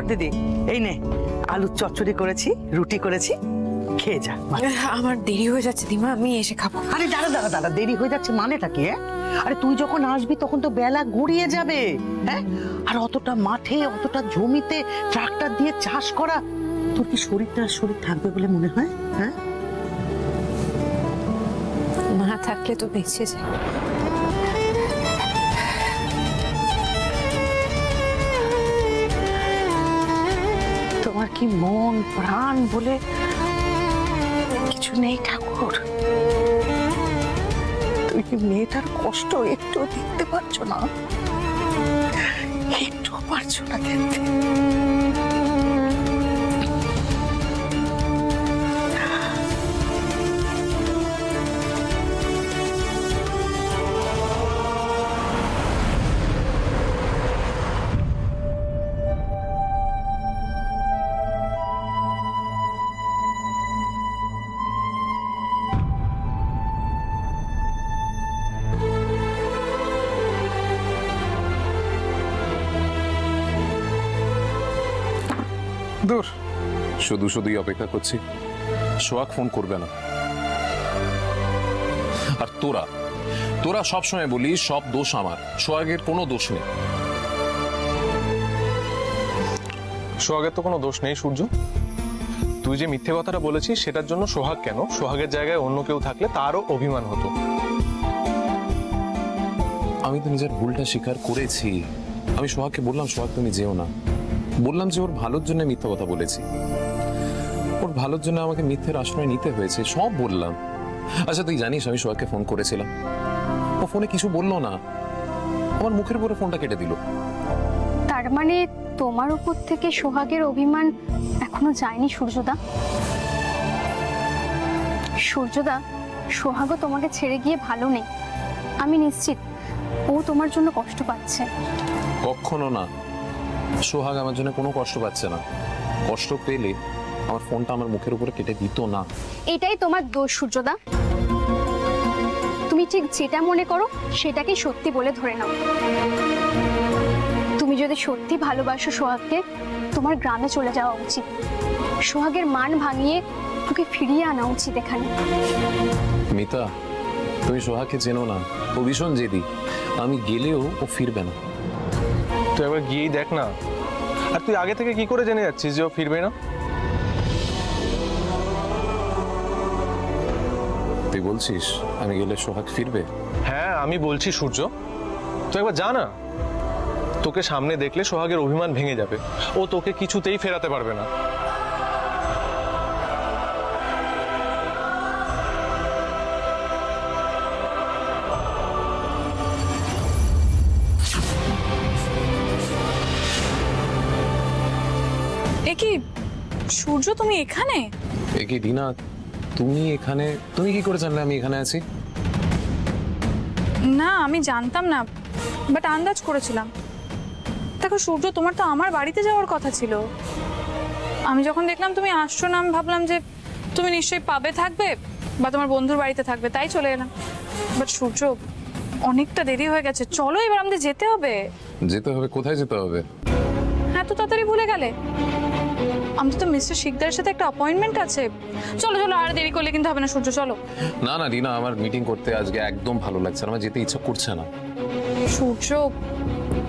কর দিদি, এই নে আলুর চচ্চড়ি করেছি, রুটি করেছি, খেয়ে যা। আমার দেরি হয়ে যাচ্ছে দিমা, আমি এসে খাবো। আরে দাঁড়া দাঁড়া দাঁড়া, দেরি হয়ে যাচ্ছে মানেটা কি? আরে তুই যখন আসবি তখন তো বেলা গড়িয়ে যাবে। হ্যাঁ, আর অতটা মাঠে অতটা জমিতে ট্রাক্টর দিয়ে চাষ করা, তোর কি শরীর থাকবে বলে মনে হয়? হ্যাঁ, মা থাকলে তো বেঁচে যায়। তোমার কি মন প্রাণ বলে কিছু নেই ঠাকুর? তুমি কি মেয়েটার কষ্ট একটু দেখতে পারছো না? একটু পারছো না দেখতে? দূর, শুধু শুধুই অপেক্ষা করছি। সোহাগ ফোন করবে না। আর তোরা তোরা সবসময় বলি সব দোষ আমার, সোহাগের কোনো দোষ নেই। সোহাগের তো কোনো দোষ নেই সূর্য। তুই যে মিথ্যে কথাটা বলেছিস সেটার জন্য সোহাগ কেন, সোহাগের জায়গায় অন্য কেউ থাকলে তারও অভিমান হতো। আমি তো নিজের ভুলটা স্বীকার করেছি। আমি সোহাগকে বললাম, সোহাগ তুমি যেও না। বললাম যে ওর ভালোর জন্য মিথ্যা কথা বলেছি, ওর ভালোর জন্য আমাকে মিথ্যের আশ্রয় নিতে হয়েছে, সব বললাম। আচ্ছা তুই জানিস আমি সোহাগকে ফোন করেছিলাম, ও ফোনে কিছু বললো না, আমার মুখের উপরে ফোনটা কেটে দিল। তার মানে তোমার উপর থেকে সোহাগের অভিমান এখনো যায়নি সূর্যদা? সূর্যদা, সোহাগও তোমাকে ছেড়ে গিয়ে ভালো নেই, আমি নিশ্চিত ও তোমার জন্য কষ্ট পাচ্ছে। কখনো না, সোহাগ আমার জন্য কোনো কষ্ট পাচ্ছে না। কষ্ট পেলে আমার ফোনটা আমার মুখের উপরে কেটে দিত না। এটাই তোমার দোষ সূর্যদা। তুমি ঠিক যেটা মনে করো সেটাকেই সত্যি বলে ধরে নাও। তুমি যদি সত্যি ভালোবাসো সোহাগকে, তোমার গ্রামে চলে যাওয়া উচিত। সোহাগের মান ভাঙিয়ে তোকে ফিরিয়ে আনা উচিত এখানে। মিতা, তুমি সোহাগকে চেনো না, ও ভীষণ জেদি। আমি গেলেও ও ফিরবে না। তুই একবার গিয়েই দেখ না। আর তুই আগে থেকে কি করে জেনে যাচ্ছিস যে ও ফিরবে না? তুই বলছিস আমি গেলে সোহাগ ফিরবে? হ্যাঁ আমি বলছি সূর্য, তুই একবার যা না। তোকে সামনে দেখলে সোহাগের অভিমান ভেঙে যাবে, ও তোকে কিছুতেই ফেরাতে পারবে না। কি সূর্য, তুমি এখানে? এ কি রিনা, তুমি এখানে? তুমি কি করে জানলে আমি এখানে আছি? না আমি জানতাম না, বাট আন্দাজ করেছিলাম। দেখো সূর্য, তোমার তো আমার বাড়িতে যাওয়ার কথা ছিল। আমি যখন দেখলাম তুমি আসছো না, আমি ভাবলাম যে তুমি নিশ্চয়ই পাবে থাকবে বা তোমার বন্ধুর বাড়িতে থাকবে, তাই চলে এলাম। বাট সূর্য, অনেকটা দেরি হয়ে গেছে, চলো এবার আমাদের যেতে হবে। যেতে হবে? কোথায় যেতে হবে? হ্যাঁ, তো তাড়াতাড়ি ভুলে গেলে? আমাদের তো মিস্টার শিকদারের সাথে একটা অ্যাপয়েন্টমেন্ট আছে। চলো চলো, আর দেরি করলে কিন্তু হবে না সূর্য, চলো। না না রিনা, আমার মিটিং করতে আজকে একদম ভালো লাগছে না, আমার যেতে ইচ্ছা করছে না। সূর্য,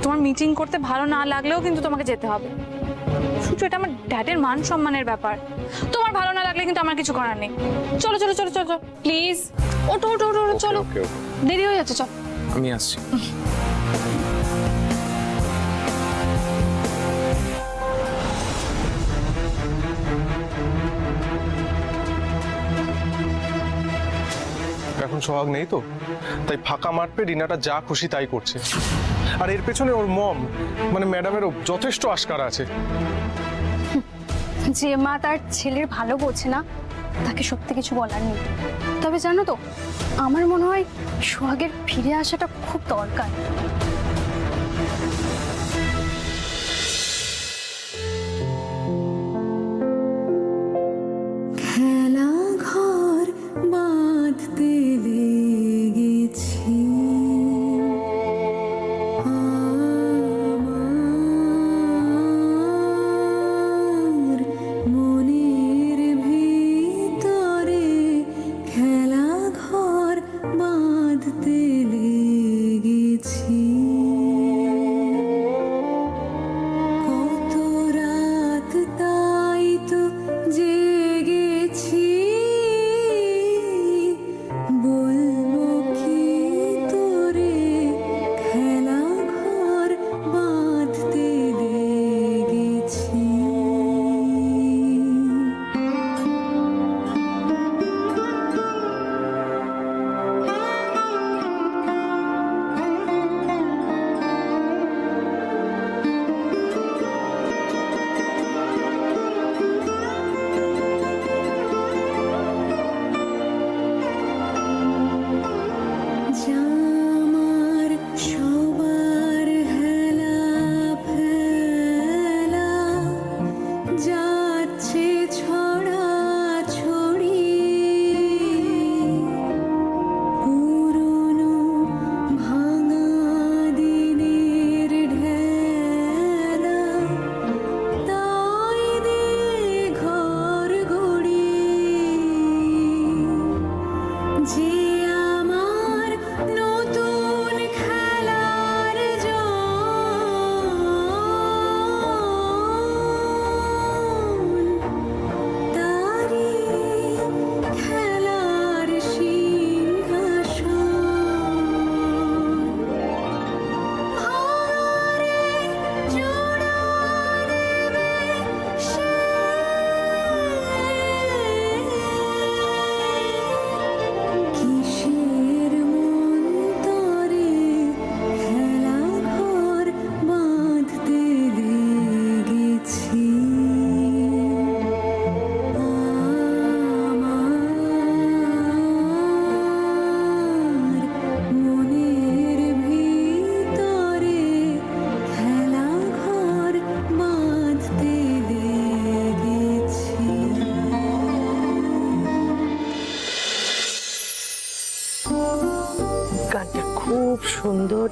তোমার মিটিং করতে ভালো না লাগলেও কিন্তু তোমাকে যেতে হবে। সূর্য, এটা আমার ড্যাডের মান সম্মানের ব্যাপার। তোমার ভালো না লাগলে কিন্তু আমার কিছু করার নেই। চলো চলো চলো চলো প্লিজ, ওঠো ওঠো ওঠো, চলো, দেরি হয়ে যাচ্ছে, চলো। আমি আসছি। এখন সোহাগ নেই তো, তাই ফাঁকা মাঠ পেয়ে রিনাটা যা খুশি তাই করছে। আর এর পেছনে ওর মম মানে ম্যাডামেরও যথেষ্ট আস্কার আছে। যে মা তার ছেলের ভালো বোঝে না, তাকে সত্যি কিছু বলার নেই। তবে জানো তো, আমার মনে হয় সোহাগের ফিরে আসাটা খুব দরকার।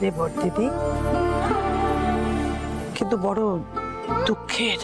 রে বড়দিদি, কিন্তু বড় দুঃখের।